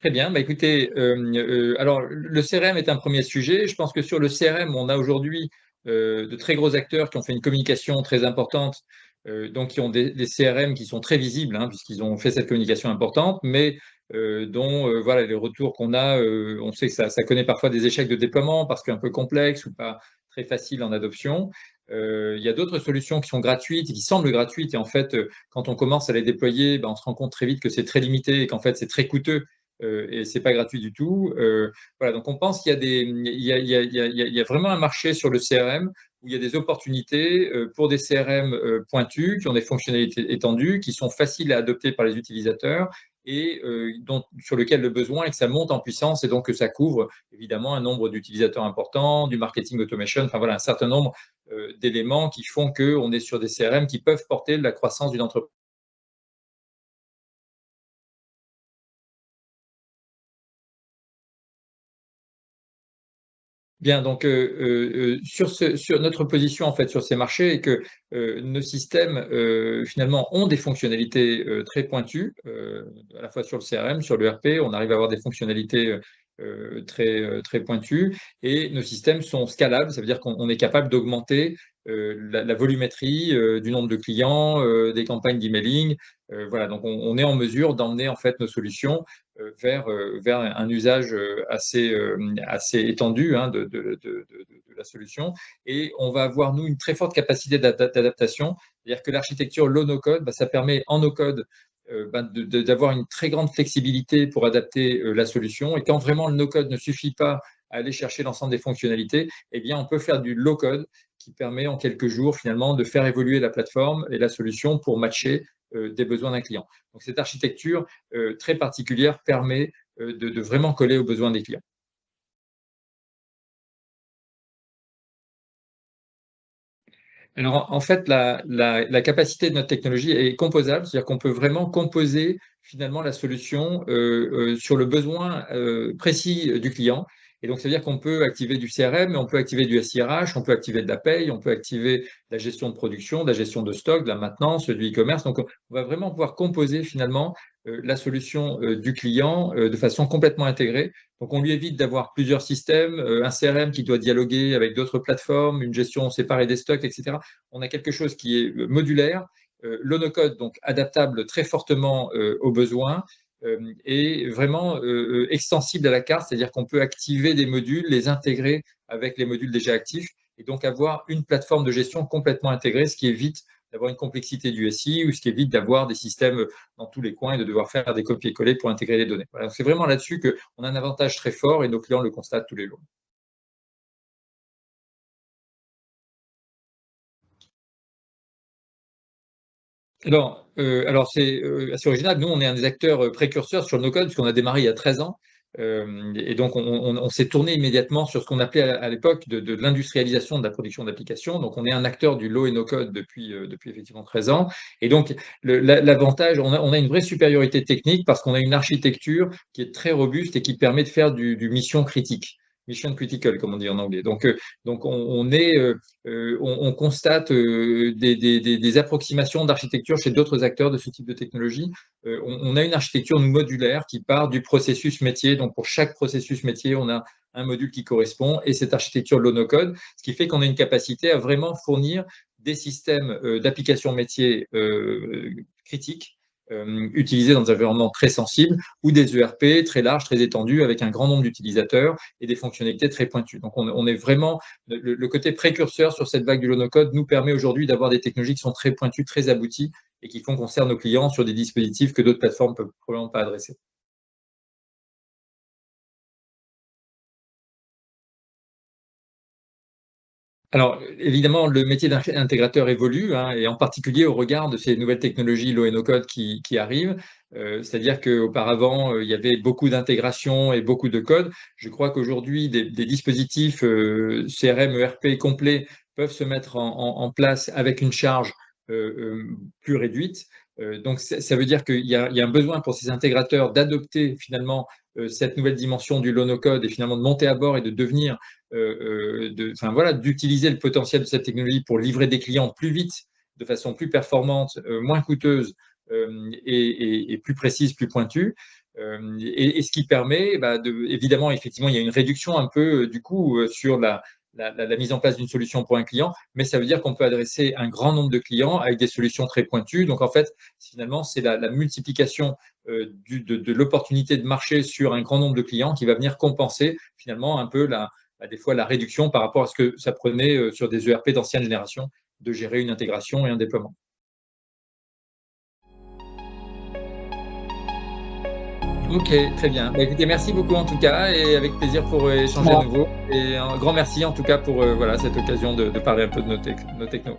Très bien. Bah, écoutez, alors le CRM est un premier sujet. Je pense que sur le CRM, on a aujourd'hui de très gros acteurs qui ont fait une communication très importante, donc qui ont des CRM qui sont très visibles, hein, puisqu'ils ont fait cette communication importante, mais dont voilà, les retours qu'on a, on sait que ça connaît parfois des échecs de déploiement parce qu'un peu complexe ou pas très facile en adoption. Il y a d'autres solutions qui sont gratuites et qui semblent gratuites, et en fait, quand on commence à les déployer, ben, on se rend compte très vite que c'est très limité et qu'en fait c'est très coûteux et c'est pas gratuit du tout. Voilà, donc on pense qu'il y a il y a vraiment un marché sur le CRM où il y a des opportunités pour des CRM pointus, qui ont des fonctionnalités étendues, qui sont faciles à adopter par les utilisateurs et sur lequel le besoin est que ça monte en puissance et donc que ça couvre évidemment un nombre d'utilisateurs importants, du marketing automation, enfin voilà, un certain nombre d'éléments qui font qu'on est sur des CRM qui peuvent porter de la croissance d'une entreprise. Bien, donc sur notre position en fait sur ces marchés est que nos systèmes finalement ont des fonctionnalités très pointues, à la fois sur le CRM, sur le RP, on arrive à avoir des fonctionnalités très pointues, et nos systèmes sont scalables, ça veut dire qu'on est capable d'augmenter la volumétrie du nombre de clients, des campagnes d'emailing. Voilà, donc on est en mesure d'emmener en fait nos solutions vers un usage assez étendu, hein, de la solution. Et on va avoir, nous, une très forte capacité d'adaptation. C'est-à-dire que l'architecture low no-code, bah, ça permet en no-code bah, d'avoir une très grande flexibilité pour adapter la solution. Et quand vraiment le no-code ne suffit pas à aller chercher l'ensemble des fonctionnalités, eh bien, on peut faire du low-code qui permet en quelques jours, finalement, de faire évoluer la plateforme et la solution pour matcher des besoins d'un client. Donc, cette architecture très particulière permet de vraiment coller aux besoins des clients. Alors, en fait, la capacité de notre technologie est composable, c'est-à-dire qu'on peut vraiment composer finalement la solution sur le besoin précis du client. Et donc, ça veut dire qu'on peut activer du CRM, mais on peut activer du SIRH, on peut activer de la paye, on peut activer la gestion de production, de la gestion de stock, de la maintenance, du e-commerce. Donc, on va vraiment pouvoir composer finalement la solution du client de façon complètement intégrée. Donc, on lui évite d'avoir plusieurs systèmes, un CRM qui doit dialoguer avec d'autres plateformes, une gestion séparée des stocks, etc. On a quelque chose qui est modulaire, low-no-code, donc adaptable très fortement aux besoins, et vraiment extensible à la carte, c'est-à-dire qu'on peut activer des modules, les intégrer avec les modules déjà actifs, et donc avoir une plateforme de gestion complètement intégrée, ce qui évite d'avoir une complexité du SI, ou ce qui évite d'avoir des systèmes dans tous les coins et de devoir faire des copier-coller pour intégrer les données. Voilà, c'est vraiment là-dessus qu'on a un avantage très fort et nos clients le constatent tous les jours. Alors c'est assez original. Nous, on est un des acteurs précurseurs sur le no-code, puisqu'on a démarré il y a 13 ans. Et donc, on s'est tourné immédiatement sur ce qu'on appelait à l'époque de l'industrialisation de la production d'applications. Donc, on est un acteur du low et no-code depuis effectivement 13 ans. Et donc, l'avantage, on a une vraie supériorité technique parce qu'on a une architecture qui est très robuste et qui permet de faire du mission critique. Mission critical, comme on dit en anglais. Donc on constate des approximations d'architecture chez d'autres acteurs de ce type de technologie. On a une architecture modulaire qui part du processus métier. Donc, pour chaque processus métier, on a un module qui correspond et cette architecture low no-code, ce qui fait qu'on a une capacité à vraiment fournir des systèmes d'application métier critiques utilisés dans des environnements très sensibles ou des ERP très larges, très étendus, avec un grand nombre d'utilisateurs et des fonctionnalités très pointues. Donc, on est vraiment le côté précurseur sur cette vague du low no-code nous permet aujourd'hui d'avoir des technologies qui sont très pointues, très abouties et qui font qu'on sert nos clients sur des dispositifs que d'autres plateformes ne peuvent probablement pas adresser. Alors, évidemment, le métier d'intégrateur évolue, hein, et en particulier au regard de ces nouvelles technologies low et no code qui arrivent. C'est-à-dire qu'auparavant, il y avait beaucoup d'intégration et beaucoup de code. Je crois qu'aujourd'hui, des dispositifs CRM, ERP complets peuvent se mettre en place avec une charge plus réduite. Donc, ça veut dire qu'il y a un besoin pour ces intégrateurs d'adopter finalement cette nouvelle dimension du low no code et finalement de monter à bord et de devenir enfin, voilà, d'utiliser le potentiel de cette technologie pour livrer des clients plus vite, de façon plus performante, moins coûteuse et plus précise, plus pointue. Et ce qui permet, évidemment, effectivement, il y a une réduction un peu du coût sur la mise en place d'une solution pour un client, mais ça veut dire qu'on peut adresser un grand nombre de clients avec des solutions très pointues. Donc, en fait, finalement, c'est la multiplication de l'opportunité de marché sur un grand nombre de clients qui va venir compenser finalement un peu des fois la réduction par rapport à ce que ça prenait sur des ERP d'ancienne génération de gérer une intégration et un déploiement. Ok, très bien. Écoutez, merci beaucoup en tout cas, et avec plaisir pour échanger à Voilà. nouveau. Et un grand merci en tout cas pour voilà, cette occasion de parler un peu de nos technos.